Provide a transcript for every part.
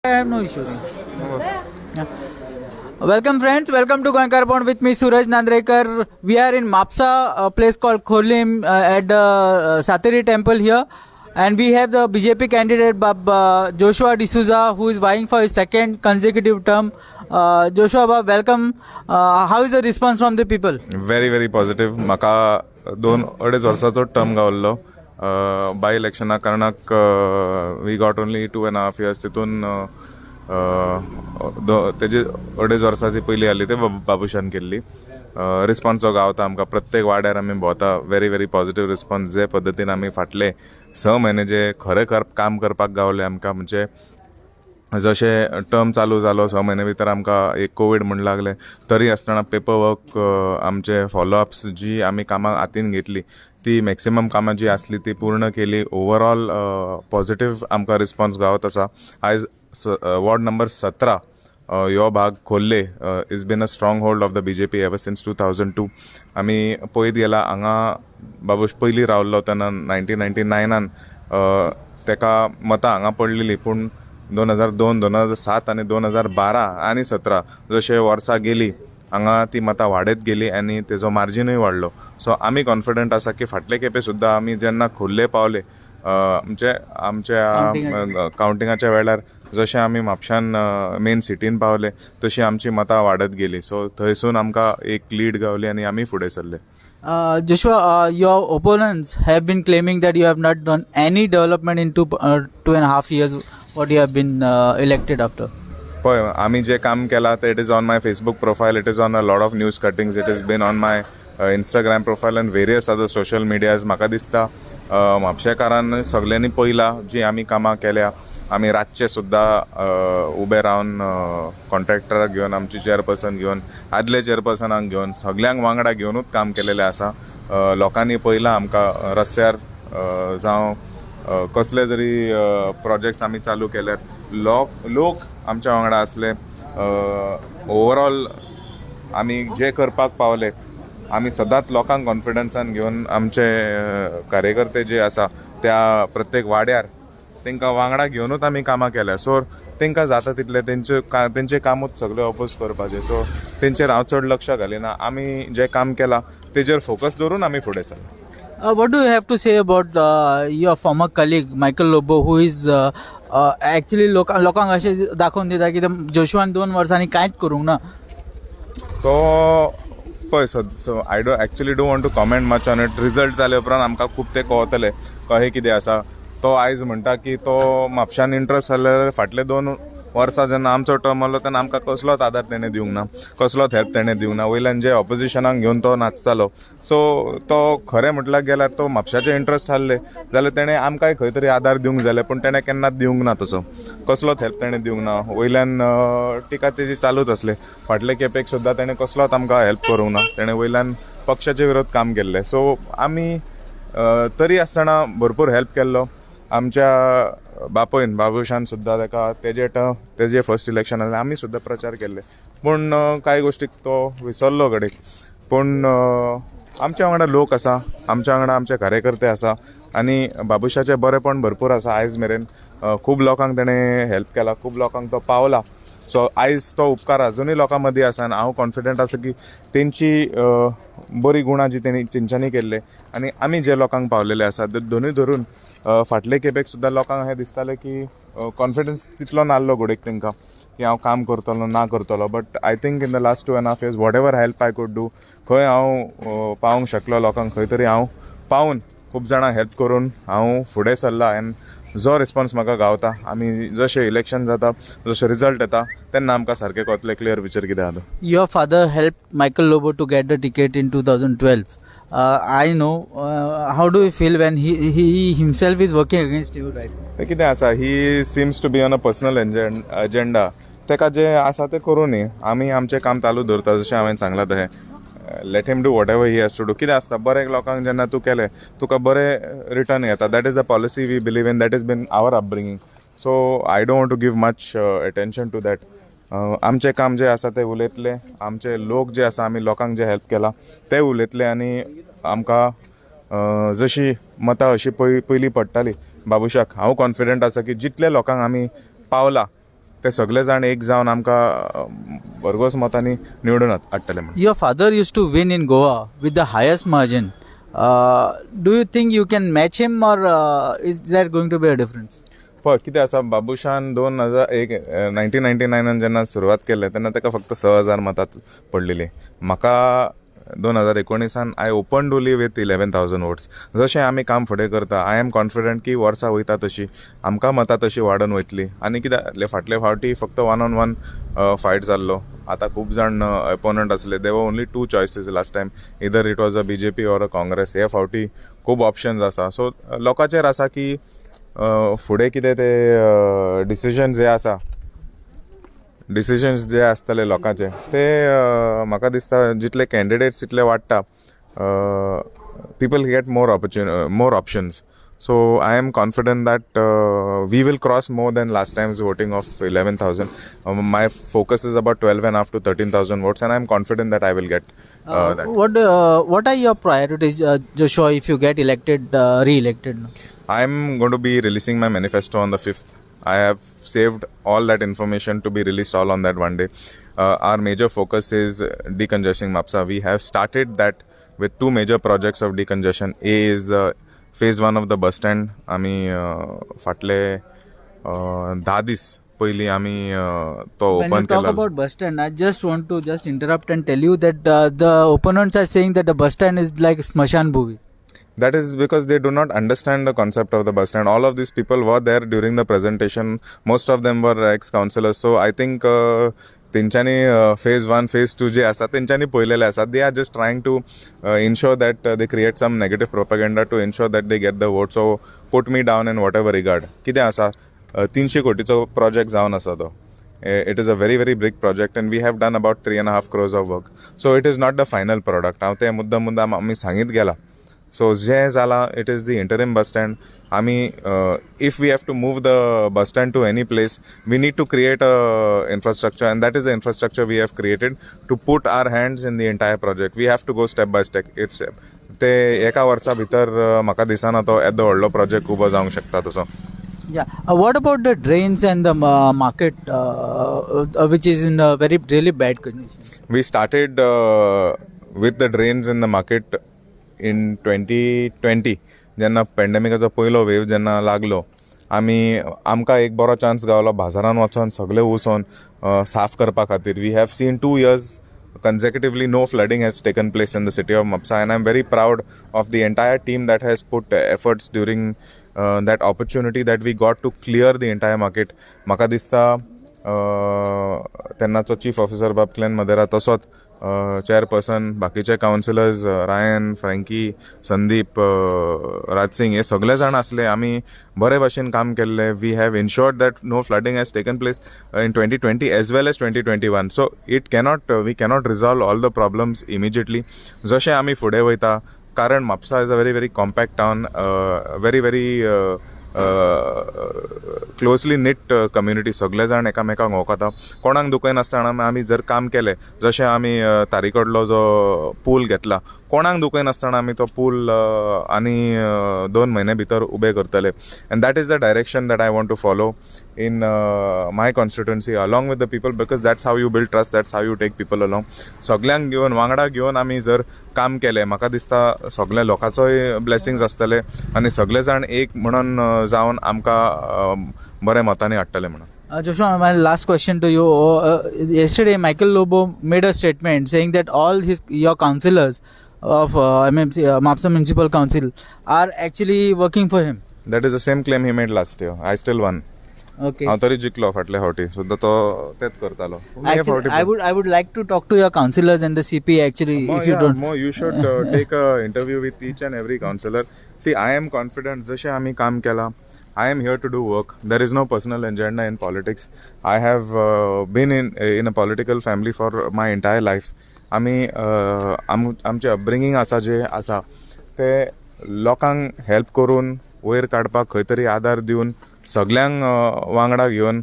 I have no issues. Yeah. Welcome friends, welcome to Goenkar Pond with me Suraj Nandrekar. We are in Mapusa, a place called Kholim at the Satiri temple here, and we have the BJP candidate Joshua D'Souza, who is vying for his second consecutive term. Joshua, welcome. How is the response from the people? Very very positive. Maka 2-2.5 वर्षाचो term गावल्लो by इलेक्शना कारणाक we got only 2.5 years. तितून तेजी 2.5 वर्साची पयली आली ते बाबुशान केल्ली. रिस्पॉन्स जो गावता आमकां प्रत्येक वाड्यार आमी भोंवता. Very very positive response. जे पद्दतीन आमी फाटले 6 म्हयने जे खरें काम करपाक गावले आमकां, म्हणजे जशें टर्म चालू जालो 6 म्हयने भितर आमकां एक कोवीड म्हण लागले, तरी आसतना पेपर वर्क आमचे फॉलोअप्स जी आमी कामां हातीन घेतली ती मॅक्सिमम कामां जी आसली ती पूर्ण केली. ओवरऑल पॉझिटिव्ह आमकां रिस्पॉन्स गावत आसा. आयज वॉर्ड नंबर 17 ह्यो भाग खोल्ले is been a stronghold of the BJP ever since 2002. आमी पळयत गेला हांगा बाबूश पयलीं रावल्लो तेन्ना 1999 तेका मतां हांगा पडलेलीं, पूण 2002, 2007 आनी 2012 आनी 17 जशे वर्सां गेली हांगा ती मतां वाडत गेली आनी तेजो मार्जिनूय वाडलो. सो आमी कॉन्फिडंट आसा की फाटले खेपे सुद्दां आमी जेन्ना खोल्ले पावले म्हणजे आमच्या कावंटिंगाच्या वेळार जशें आमी म्हापशान मेन सिटीन पावले तशी आमची मतां वाडत गेली. सो थंयसून आमकां एक लीड गावली आनी आमी फुडें सरले. Joshua, your opponents have been claiming that you have not done any development in 2.5 years what you have been elected after. पळय, आमी जे काम केलां ते it is on my Facebook profile, it is on a lot of news cuttings, it is been on my Instagram profile and various other social medias. म्हाका दिसता म्हापशेकारान सगळ्यांनी पळयलां जी आमी कामां केल्या. आमी रातचे सुद्दां उबे रावन कॉन्ट्रॅक्टराक घेवन, आमची चेअरपर्सन घेवन, आदले चेअरपर्सनाक घेवन, सगळ्यांक वांगडा घेवनूच काम केलेलें आसा. लोकांनी पळयलां आमकां रस्त्यार जावं कसले तरी प्रोजेक्ट्स आमी चालू केल्यात, लोक आमच्या वांगडा असले. ओवरऑल आमी जे करपाक पावले आमी सदांच लोकांक कॉन्फिडन्सान घेवन आमचे कार्यकर्ते जे आसा त्या प्रत्येक वाड्यार तांकां वांगडा घेवनूच आमी कामां केल्या. सो तांकां जाता तितले तेंचे कामूच सगळे ऑपोज करपाचें. सो तेंचेर हांव चड लक्ष घालिना. आमी जें काम केलां तेजेर फोकस दवरून आमी फुडें सरला. What do you have to say about your former colleague Michael Lobo, who is actually लोकांक अशें दाखोवन दिता की जोशुआन 2 वर्सांनी कांयच करूंक ना? तो पळय, so I actually don't want to comment much on it. Result जाले उपरांत आमकां खूब ते कळटले कशें कितें आसा. तो आयज म्हणटा की तो म्हापशान इंट्रस्ट जाल्यार फाटले 2 वर्सां जेन्ना आमचो टर्म आसलो तेन्ना आमकां कसलोच आदार तेणें दिवंक ना, कसलोच हेल्प तेणें दिवंक ना. वयल्यान जे ऑपोजिशनाक घेवन तो नाचतालो. सो तो खरें म्हटल्यार गेल्यार तो म्हापशाचे इंट्रस्ट आहले जाल्यार तेणें आमकांय खंय तरी आदार दिवंक जाले, पूण तेणें केन्नाच दिवंक ना तसो. कसलोच हेल्प तेणें दिवंक ना. वयल्यान टिका तेजी चालूच आसले. फाटले खेपेक सुद्दां तेणें कसलोच आमकां हेल्प करूंक ना. तेणें वयल्यान पक्षाचे विरोध काम केल्लें. सो आमी तरी आसतना भरपूर हेल्प केल्लो. आमच्या बापयन बाबुशान सुद्दां ताका तेजे फर्स्ट इलेक्शन आसलें आमी सुद्दां प्रचार केल्ले, पूण कांय गोश्टीक तो विसरलो घडीक. पूण आमच्या वांगडा लोक आसा, आमच्या वांगडा आमचे कार्यकर्ते आसा आनी बाबुशाचें बरेपण भरपूर आसा. आयज मेरेन खूब लोकांक तेणें हेल्प केला, खूब लोकांक तो पावला. सो आयज तो उपकार अजुनूय लोकां मदीं आसा आनी हांव कॉन्फिडंट आसा की तेंची बरी गुणां जी तेंच्यांनी केल्ले आनी आमी जे लोकांक पावलेले आसा ते दोनूय धरून फाटले खेपेक सुद्दां लोकांक हें दिसतालें की कॉन्फिडन्स तितलो नासलो घोडयेक तेंकां की हांव काम करतलो ना करतलो. But I think in the last 2.5 years what ever help I could do, खंय हांव पावूंक शकलो लोकांक, खंय तरी हांव पावून खूब जाणांक हेल्प करून हांव फुडें सरला. एन जो रिस्पॉन्स म्हाका गावता, आमी जशें इलेक्शन जाता जशें रिजल्ट येता तेन्ना आमकां सारकें कळटलें क्लियर पिक्चर कितें आसा. Your father helped Michael Lobo to get the ticket in 2012. I know. How do you feel when he himself is working against you right now? ते कितें आसा, he seems to be on a personal agenda. तेका जें आसा तें करूं न्ही. आमी आमचें काम चालू दवरता जशें हांवें सांगलां तशें. Let him do whatever he has to do. कितें आसता, बरें लोकांक जेन्ना तूं केलें तुका बरें रिटर्न येता. That is the policy we believe in, that is been our upbringing. So I don't want to give much attention to that. आमचें काम जें आसा तें उलयतलें, आमचे लोक जे आसा आमी लोकांक जे हेल्प केलां ते उलयतले आनी आमकां जशी मतां अशी पयलीं पडटाली बाबुशाक. हांव कॉन्फिडंट आसा की जितले लोकांक आमी पावला ते सगळे जाण एक जावन आमकां भरघोस मतांनी निवडून हाडटले म्हणून. Your father used to win in Goa with the highest margin. Do you think you can match him, or is there going to be a difference? पळय कितें आसा, बाबुशान 1999 जेन्ना सुरवात केले तेन्ना ताका फक्त 6,000 मतां पडलेली. म्हाका 2019 I open only with 11,000 votes. जशें आमी काम फुडें करता, आय एम कॉन्फिडंट की वर्सां वयता तशी आमकां मतां तशी वाडून वयतली. आनी कितें जातलें, फाटले फावटी फक्त 1-on-1 फायट जाल्लो. आतां खूब जाण अपोनंट आसले. They were only 2 choices last time, either it was a BJP or a Congress. हे फावटी खूब ऑप्शन्स आसा. सो लोकांचेर आसा की फुडें कितें ते डिसिजन्स जे आसतले लोकांचे ते म्हाका दिसता जितले कॅन्डिडेट्स जितले वाडटा people get more options. So I am confident that we will cross more than last time's voting of 11,000. My focus is about 12.5 to 13,000 votes, and I am confident that I will get that. What are your priorities, Joshua, if you get re-elected? I am going to be releasing my manifesto on the 5th. I have saved all that information to be released all on that one day. Our major focus is decongesting Mapusa. We have started that with 2 major projects of decongestion. A is phase 1 of the bus stand. आमी फाटले 10 दीस पयलीं आमी तो When open you talk केला. about bus stand, I just want to interrupt and tell you that the opponents are saying that the bus stand is like Smashan Bhuvi. That is because they do not understand the concept of the bus stand. All of these people were there during the presentation. Most of them were ex-councillors. So I think तेंच्यांनी phase 1, phase 2 जे आसा तेंच्यांनी पळयलेले आसा. They are just trying to ensure that they create some negative propaganda to ensure that they get the vote. So put me down in whatever regard. कितें आसा, 300 कोटीचो project जावन आसा तो. It is a very, very big project, and we have done about 3.5 crores of work. So it is not the final product. हांव ते मुद्दाम आमी सांगीत गेला. So जें जाला, it is the interim bus stand. आमी if we have to move the bus stand to any place, we need to create a infrastructure, and that is the infrastructure we have created to put our hands in the entire project. We have to go step by step. It's ते एका वर्सा भितर म्हाका दिसना तो येदो व्हडलो project उबो जावंक शकता तसो. Yeah. What about the drains and the market, which is in a really bad condition? We started with the drains in the market in 2020 जेन्ना पॅन्डेमिकाचो पयलो वेव जेन्ना लागलो. आमकां एक बरो चान्स गावलो बाजारान वचोन सगळे उसोन साफ करपा खातीर. We have seen 2 years consecutively no flooding has taken place in the city of Mapusa, and I am very proud of the entire team that has put efforts during that opportunity that we got to clear the entire market. म्हाका दिसता तेन्नाचो chief officer बाबक्लेन Madeira तसोच chairperson बाकीचे counsellors रायन, फ्रँकी, संदीप, राजसिंग हे सगळे जाण आसले. आमी बरे भाशेन काम केल्ले. We have ensured that no flooding has taken place in 2020 as well as 2021. So we cannot resolve all the problems immediately. जशें आमी फुडें वयता, कारण Mapusa is a very, very compact town, very, very closely knit community. सगळे जाण एकामेकांक वळखता. कोणाक दुखय नासतना आमी जर काम केलें, जशें आमी तारीकडलो जो पूल घेतला, कोणाक दुखय नासतना आमी तो पूल आनी 2 म्हयने भितर उबे करतले. And that is the direction that I want to follow in my constituency along with the people, because that's how you build trust, that's how you take people along. सगळ्यांक घेवन वांगडा घेवन आमी जर काम केलें, म्हाका दिसता सगळे लोकांचोय ब्लेसिंग्स आसतले आनी सगळे जाण एक म्हणून जावन आमकां बरे मतांनी हाडटले म्हणून. Joshua, my last question to you. Yesterday, Michael Lobo made a statement saying that all your councillors of Mapusa Municipal Council are actually working for him. That is the same claim he made last year. I still won. Okay. हांव तरी जिखलो फाटल्या फावटी सुद्दां तो तेच करतालो. Actually, I would like to talk to your councillors and the CP actually. If you don't, you should take a interview with each and every councillor. See, I am confident. जशें आमी काम केलां, I am here to do work. There is no personal agenda in politics. I have been in a political family for my entire life. आमी आमचे अपब्रिंगींग आसा जे आसा ते लोकांक हेल्प करून वयर काडपाक, खंय तरी आदार दिवन, सगळ्यांक वांगडा घेवन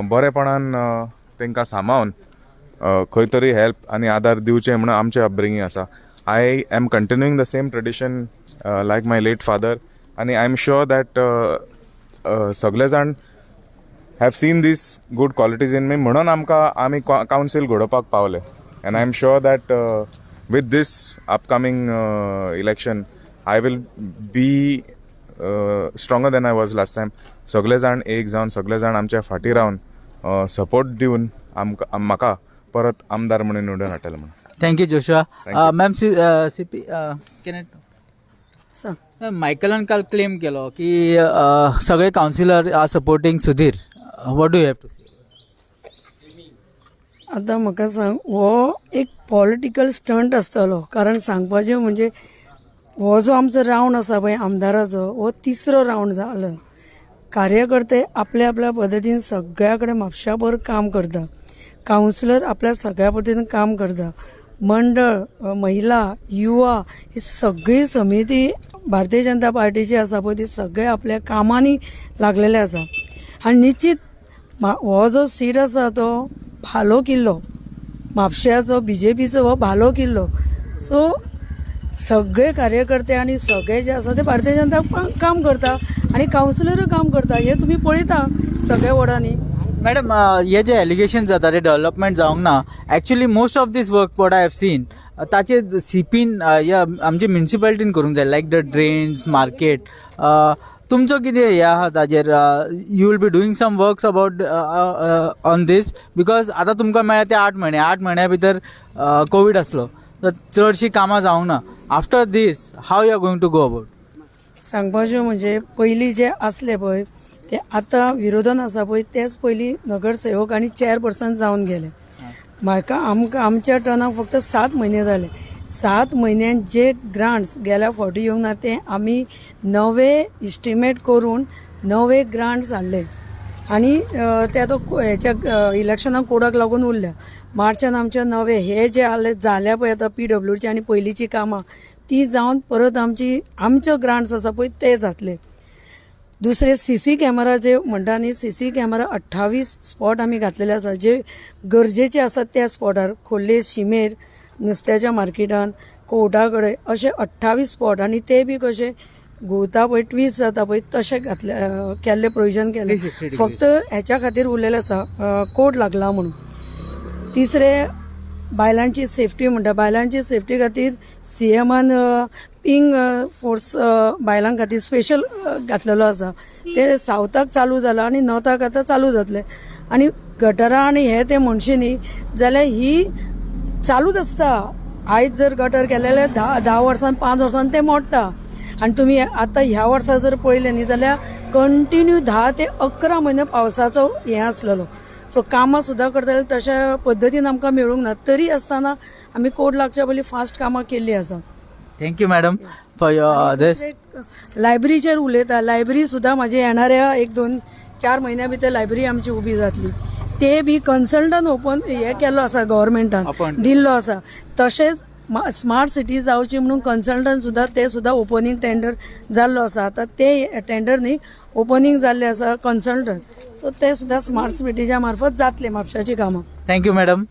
बरेपणान तांकां सांबाळून खंय तरी हेल्प आनी आदार दिवचें म्हणून आमचें अपब्रिंगींग आसा. I am continuing the same tradition like my late father, आनी आय एम शुअर दॅट सगळे जाण have seen these good qualities in me म्हणून आमी कावन्सील घडोवपाक पावले. And I am sure that with these upcoming election I will be stronger than I was last time. सगळे जाण एक जावन सगळे जाण आमच्या फाटी रावन सपोर्ट दिवन म्हाका परत आमदार म्हणून निवडून हाडटले म्हणून. Thank you Joshua. मॅम सीपी मायकलान काल क्लेम केलो की सगळे councillor are supporting Sudhir. What do you have to say? आतां म्हाका सांग, हो एक पॉलिटिकल स्टंट आसतलो. कारण सांगपाचें म्हणजे हो जो आमचो रावंड आसा पळय आमदाराचो, हो 3रो रावंड जालो. कार्यकर्ते आपल्या आपल्या पद्दतीन सगळ्या कडेन म्हापशाभर काम करता. कावन्सिलर आपल्या सगळ्या पद्दतीन काम करता. मंडळ, महिला, युवा ही सगळी समिती भारतीय जनता पार्टीची आसा पळय ती सगळे आपल्या कामांनी लागलेले आसा. आनी निश्चित हो जो सीट आसा तो भालो किल्लो म्हापश्याचो, BJPचो हो भालो किल्लो. सो सगळे कार्यकर्ते आनी सगळे जे आसा ते भारतीय जनता काम करता आनी कावन्सिलरूय काम करता. हे तुमी पळयता सगळ्या वॉर्डांनी. मॅडम, हे जे एलिगेशन जाता ते डेव्हलपमेंट जावंक ना. Actually most of these work what I have seen ताचे सीपीन आमचे म्युनिसिपालिटीन करूंक जाय, लायक द ड्रेन्स, मार्केट. तुमचो कितें हें आहा ताजेर? You will be doing some works about on these? Because आतां तुमकां मेळ्ळा ते 8 म्हयन्या भितर कोवीड आसलो, तर चडशीं कामां जावंक ना. After this how you are going to go about? सांगपाचें म्हणजे पयलीं जे आसले पळय ते आतां विरोधान आसा पळय तेच पयलीं नगरसेवक आनी चेअरपर्सन जावन गेले. आमच्या टर्नाक फक्त 7 म्हयने जाले. 7 म्हयन्यान जे ग्रांट्स गेल्या फावटी येवंक ना ते आमी नवे इस्टिमेट करून नवे ग्रांट्स हाडले. आनी ते आतां हेच्या इलेक्शनाक कोडाक लागून उरल्या. मार्चान आमचे नवे हे जे जाल्या पळय आतां PWची आनी पयलींची कामां ती जावन परत आमच्यो ग्रांट्स आसा पळय ते जातले. दुसरे CC कॅमेरा जे म्हणटा न्ही, CC कॅमेरा 28 स्पॉट आमी घातलेले आसा जे गरजेचे आसात. त्या स्पॉटार खोर्ले, शिमेर, नुस्त्याच्या मार्केटान, कोर्टा कडेन अशे 28 स्पॉट. आनी ते बी कशे घुंवता पळय, ट्विस्ट जाता पळय तशें केल्ले प्रोविजन केले. फक्त हेच्या खातीर उरलेले आसा कोड लागला म्हणून. तिसरे बायलांची सेफ्टी म्हणटा, बायलांची सेफ्टी खातीर CMन पिंग फोर्स बायलां खातीर स्पेशल घातलेलो आसा. ते सावथाक चालू जाला आनी नॉर्थाक आतां चालू जातले. आनी गटरां आनी हे ते म्हणशी न्ही जाल्यार ही चालूच आसता. आयज जर गटर केले जाल्यार 10 वर्सान 5 वर्सान ते मोडटा. आनी तुमी आतां ह्या वर्सा जर पळयलें न्ही जाल्यार कंटिन्यू 10 ते 11 म्हयने पावसाचो हें आसलेलो. सो कामां सुद्दां करतले तशा पद्दतीन आमकां मेळूंक ना. तरी आसतना आमी कोड लागच्या पयलीं फास्ट कामां केल्लीं आसा. थँक्यू मॅडम फॉर युअर दीस. लायब्ररीचेर उलयता. लायब्ररी सुद्दां म्हाजी येणाऱ्या 1-2-4 म्हयन्या भितर लायब्ररी आमची उबी जातली. ते बी कन्सल्टंट ओपन हे केल्लो आसा गव्हर्मेंटान दिल्लो आसा. तशेंच स्मार्ट सिटी जावची म्हणून कन्सल्टंट सुद्दां ते सुद्दां ओपनिंग टेंडर जाल्लो आसा. आतां ते टेंडर न्ही ओपनिंग जाल्ले आसा कन्सल्टंट. सो ते सुद्दां स्मार्ट सिटीच्या मार्फत जातले म्हापशाची कामां. Thank you madam.